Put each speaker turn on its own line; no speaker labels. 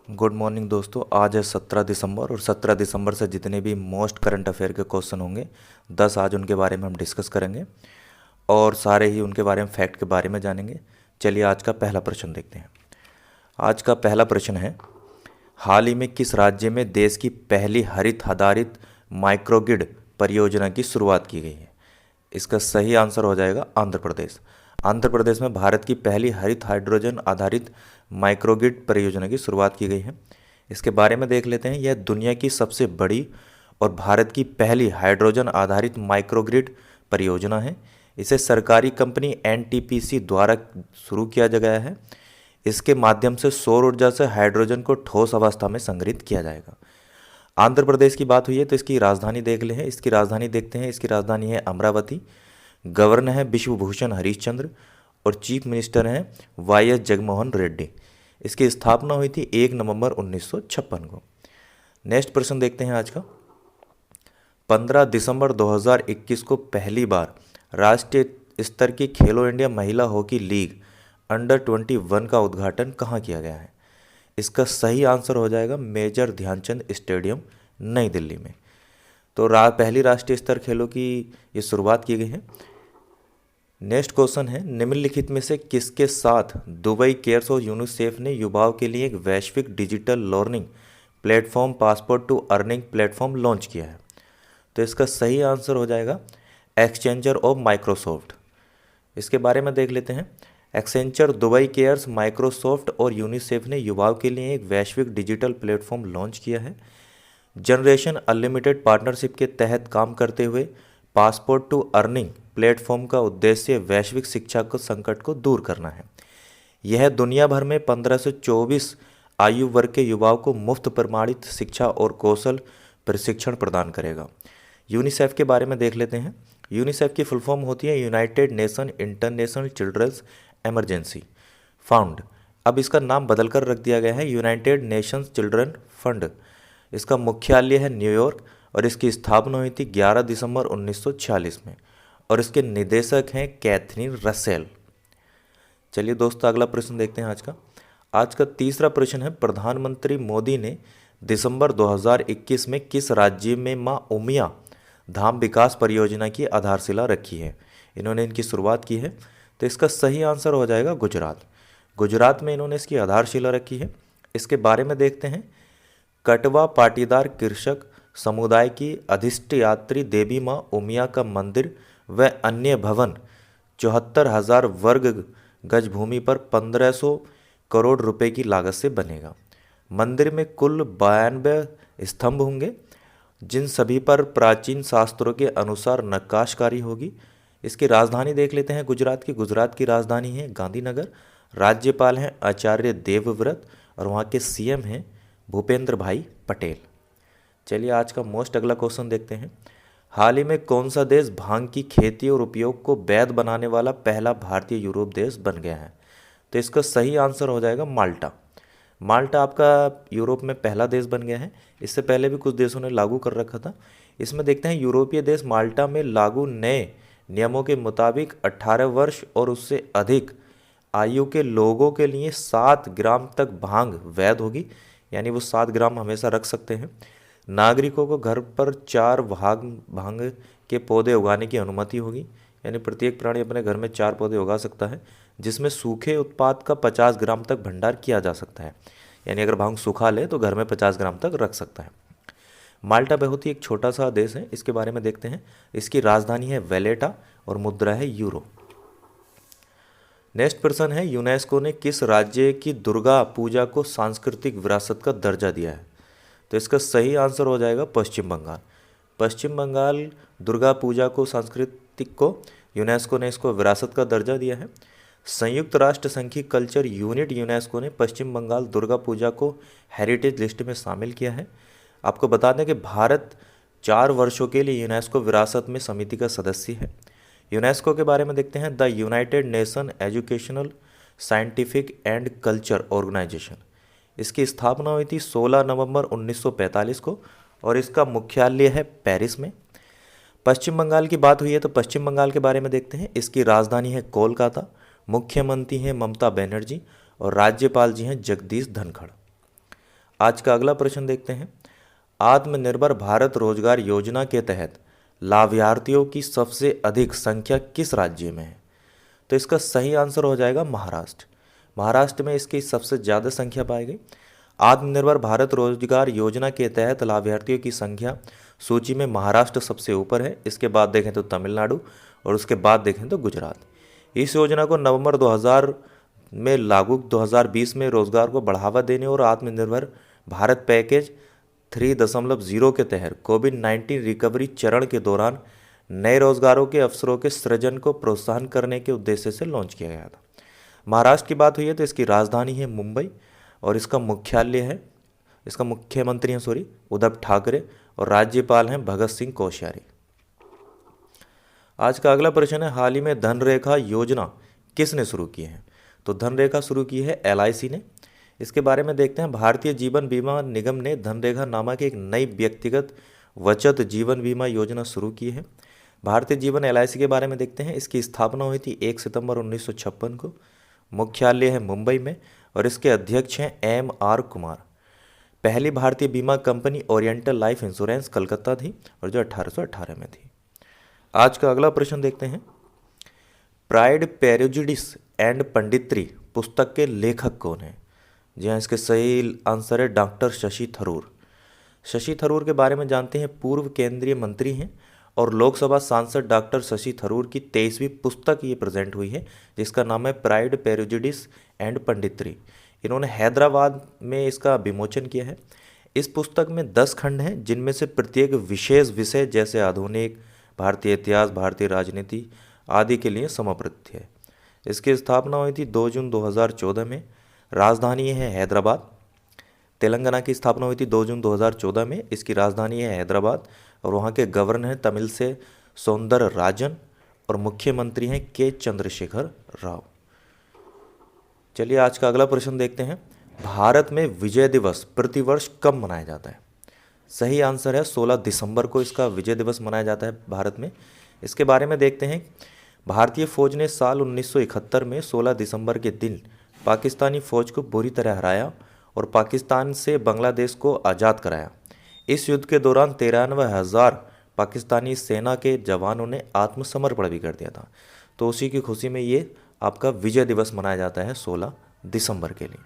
Good morning दोस्तों। आज है 17 दिसंबर और 17 दिसंबर से जितने भी मोस्ट करंट अफेयर के क्वेश्चन होंगे 10 आज उनके बारे में हम डिस्कस करेंगे और सारे ही उनके बारे में फैक्ट के बारे में जानेंगे। चलिए आज का पहला प्रश्न देखते हैं। आज का पहला प्रश्न है, हाल ही में किस राज्य में देश की पहली हरित आधारित माइक्रोग्रिड परियोजना की शुरुआत की गई है? इसका सही आंसर हो जाएगा आंध्र प्रदेश। आंध्र प्रदेश में भारत की पहली हरित हाइड्रोजन आधारित माइक्रोग्रिड परियोजना की शुरुआत की गई है। इसके बारे में देख लेते हैं। यह दुनिया की सबसे बड़ी और भारत की पहली हाइड्रोजन आधारित माइक्रोग्रिड परियोजना है। इसे सरकारी कंपनी एनटीपीसी द्वारा शुरू किया गया है। इसके माध्यम से सौर ऊर्जा से हाइड्रोजन को ठोस अवस्था में संग्रहित किया जाएगा। आंध्र प्रदेश की बात हुई है तो इसकी राजधानी देख लें। इसकी राजधानी देखते हैं। इसकी राजधानी है अमरावती। गवर्नर है विश्वभूषण हरिश्चंद्र और चीफ मिनिस्टर हैं वाई एस जगनमोहन रेड्डी। इसकी स्थापना हुई थी 1 नवंबर 1956 को। नेक्स्ट प्रश्न देखते हैं आज का। 15 दिसंबर 2021 को पहली बार राष्ट्रीय स्तर की खेलो इंडिया महिला हॉकी लीग अंडर 21 का उद्घाटन कहाँ किया गया है? इसका सही आंसर हो जाएगा मेजर ध्यानचंद स्टेडियम, नई दिल्ली में। तो पहली राष्ट्रीय स्तर खेलों की ये शुरुआत की गई है। नेक्स्ट क्वेश्चन है, निम्नलिखित में से किसके साथ दुबई केयर्स और यूनिसेफ ने युवाओं के लिए एक वैश्विक digital learning platform passport to earning platform launch किया है? तो इसका सही आंसर हो जाएगा एक्सचेंजर ऑफ माइक्रोसॉफ्ट। इसके बारे में देख लेते हैं। एक्सेंचर, दुबई केयर्स, माइक्रोसॉफ्ट और यूनिसेफ ने युवाओं के लिए एक वैश्विक डिजिटल प्लेटफॉर्म लॉन्च किया है। जनरेशन अनलिमिटेड पार्टनरशिप के तहत काम करते हुए पासपोर्ट टू अर्निंग प्लेटफॉर्म का उद्देश्य वैश्विक शिक्षा को संकट को दूर करना है। यह दुनिया भर में 15 से 24 आयु वर्ग के युवाओं को मुफ्त प्रमाणित शिक्षा और कौशल प्रशिक्षण प्रदान करेगा। यूनिसेफ के बारे में देख लेते हैं। यूनिसेफ की फुल फॉर्म होती है United Nation International Children's Emergency Fund. अब इसका नाम बदलकर रख दिया गया है यूनाइटेड नेशंस चिल्ड्रन फंड। इसका मुख्यालय है न्यूयॉर्क और इसकी स्थापना हुई थी 11 दिसंबर 1946 में और इसके निदेशक हैं कैथरीन रसेल। चलिए दोस्तों अगला प्रश्न देखते हैं आज का। आज का तीसरा प्रश्न है, प्रधानमंत्री मोदी ने दिसंबर 2021 में किस राज्य में मां उमिया धाम विकास परियोजना की आधारशिला रखी है? इन्होंने इनकी शुरुआत की है। तो इसका सही आंसर हो जाएगा गुजरात। गुजरात में इन्होंने इसकी आधारशिला रखी है। इसके बारे में देखते हैं। कटवा पाटीदार कृषक समुदाय की अधिष्ठात्री देवी मां उमिया का मंदिर व अन्य भवन 74,000 वर्ग गज भूमि पर 1500 करोड़ रुपए की लागत से बनेगा। मंदिर में कुल 92 स्तंभ होंगे जिन सभी पर प्राचीन शास्त्रों के अनुसार नक्काशकारी होगी। इसकी राजधानी देख लेते हैं गुजरात की। गुजरात की राजधानी है गांधीनगर। राज्यपाल हैं आचार्य देवव्रत और वहाँ के सीएम हैं भूपेंद्र भाई पटेल। चलिए आज का मोस्ट अगला क्वेश्चन देखते हैं। हाल ही में कौन सा देश भांग की खेती और उपयोग को वैध बनाने वाला पहला भारतीय यूरोप देश बन गया है? तो इसका सही आंसर हो जाएगा माल्टा। माल्टा आपका यूरोप में पहला देश बन गया है। इससे पहले भी कुछ देशों ने लागू कर रखा था। इसमें देखते हैं यूरोपीय देश माल्टा में लागू नए नियमों के मुताबिक 18 वर्ष और उससे अधिक आयु के लोगों के लिए 7 ग्राम तक भांग वैध होगी, यानी वो 7 ग्राम हमेशा रख सकते हैं। नागरिकों को घर पर 4 भांग के पौधे उगाने की अनुमति होगी, यानी प्रत्येक प्राणी अपने घर में 4 पौधे उगा सकता है, जिसमें सूखे उत्पाद का 50 ग्राम तक भंडार किया जा सकता है। यानी अगर भांग सूखा ले तो घर में 50 ग्राम तक रख सकता है। माल्टा बहुत ही एक छोटा सा देश है। इसके बारे में देखते हैं। इसकी राजधानी है वेलेटा और मुद्रा है यूरो। नेक्स्ट प्रश्न है, यूनेस्को ने किस राज्य की दुर्गा पूजा को सांस्कृतिक विरासत का दर्जा दिया है? तो इसका सही आंसर हो जाएगा पश्चिम बंगाल। पश्चिम बंगाल दुर्गा पूजा को सांस्कृतिक को यूनेस्को ने इसको विरासत का दर्जा दिया है। संयुक्त राष्ट्र संघ की कल्चर यूनिट यूनेस्को ने पश्चिम बंगाल दुर्गा पूजा को हेरिटेज लिस्ट में शामिल किया है। आपको बता दें कि भारत 4 वर्षों के लिए यूनेस्को विरासत में समिति का सदस्य है। यूनेस्को के बारे में देखते हैं। The United Nation Educational Scientific and Culture Organization. इसकी स्थापना हुई थी 16 नवंबर 1945 को और इसका मुख्यालय है पेरिस में। पश्चिम बंगाल की बात हुई है तो पश्चिम बंगाल के बारे में देखते हैं। इसकी राजधानी है कोलकाता। मुख्यमंत्री हैं ममता बनर्जी और राज्यपाल जी हैं जगदीश धनखड़। आज का अगला प्रश्न देखते हैं। आत्मनिर्भर भारत रोजगार योजना के तहत लाभार्थियों की सबसे अधिक संख्या किस राज्य में है? तो इसका सही आंसर हो जाएगा महाराष्ट्र। महाराष्ट्र में इसकी सबसे ज़्यादा संख्या पाई गई। आत्मनिर्भर भारत रोजगार योजना के तहत लाभार्थियों की संख्या सूची में महाराष्ट्र सबसे ऊपर है। इसके बाद देखें तो तमिलनाडु और उसके बाद देखें तो गुजरात। इस योजना को नवंबर 2000 में लागू 2020 में रोजगार को बढ़ावा देने और आत्मनिर्भर भारत पैकेज 3.0 के तहत कोविड-19 रिकवरी चरण के दौरान नए रोजगारों के अवसरों के सृजन को प्रोत्साहन करने के उद्देश्य से लॉन्च किया गया था। महाराष्ट्र की बात हुई है तो इसकी राजधानी है मुंबई और इसका मुख्यमंत्री हैं उद्धव ठाकरे और राज्यपाल हैं भगत सिंह कोश्यारी। आज का अगला प्रश्न है, हाल ही में धनरेखा योजना किसने शुरू की है? तो धनरेखा शुरू की है LIC ने। इसके बारे में देखते हैं। भारतीय जीवन बीमा निगम ने धनरेखा नामक एक नई व्यक्तिगत बचत जीवन बीमा योजना शुरू की है। भारतीय जीवन LIC के बारे में देखते हैं। इसकी स्थापना हुई थी 1 सितंबर 1956 को। मुख्यालय है मुंबई में और इसके अध्यक्ष हैं MR कुमार। पहली भारतीय बीमा company oriental life insurance Calcutta थी और जो 1818 में थी। आज का अगला प्रश्न देखते हैं। प्राइड प्रेजुडिस एंड पंडित्री पुस्तक के लेखक कौन हैं? जी हाँ, इसके सही आंसर है डॉक्टर शशि थरूर। शशि थरूर के बारे में जानते हैं। पूर्व केंद्रीय मंत्री हैं और लोकसभा सांसद डॉक्टर शशि थरूर की 23वीं पुस्तक ये प्रेजेंट हुई है जिसका नाम है प्राइड प्रेजुडिस एंड पंडित्री। इन्होंने हैदराबाद में इसका विमोचन किया है। इस पुस्तक में 10 खंड हैं जिनमें से प्रत्येक विशेष विषय जैसे आधुनिक भारतीय इतिहास, भारतीय राजनीति आदि के लिए समर्पित है। इसकी स्थापना हुई थी 2 जून 2014 में। राजधानी है हैदराबाद। तेलंगाना की स्थापना हुई थी 2 जून 2014 में। इसकी राजधानी है हैदराबाद और वहाँ के गवर्नर हैं तमिल से सौंदर राजन और मुख्यमंत्री हैं के चंद्रशेखर राव। चलिए आज का अगला प्रश्न देखते हैं। भारत में विजय दिवस प्रतिवर्ष कब मनाया जाता है? सही आंसर है 16 दिसंबर को इसका विजय दिवस मनाया जाता है भारत में। इसके बारे में देखते हैं। भारतीय फौज ने साल 1971 में 16 दिसंबर के दिन पाकिस्तानी फौज को बुरी तरह हराया और पाकिस्तान से बांग्लादेश को आज़ाद कराया। इस युद्ध के दौरान 93,000 पाकिस्तानी सेना के जवानों ने आत्मसमर्पण भी कर दिया था। तो उसी की खुशी में ये आपका विजय दिवस मनाया जाता है 16 दिसंबर के लिए।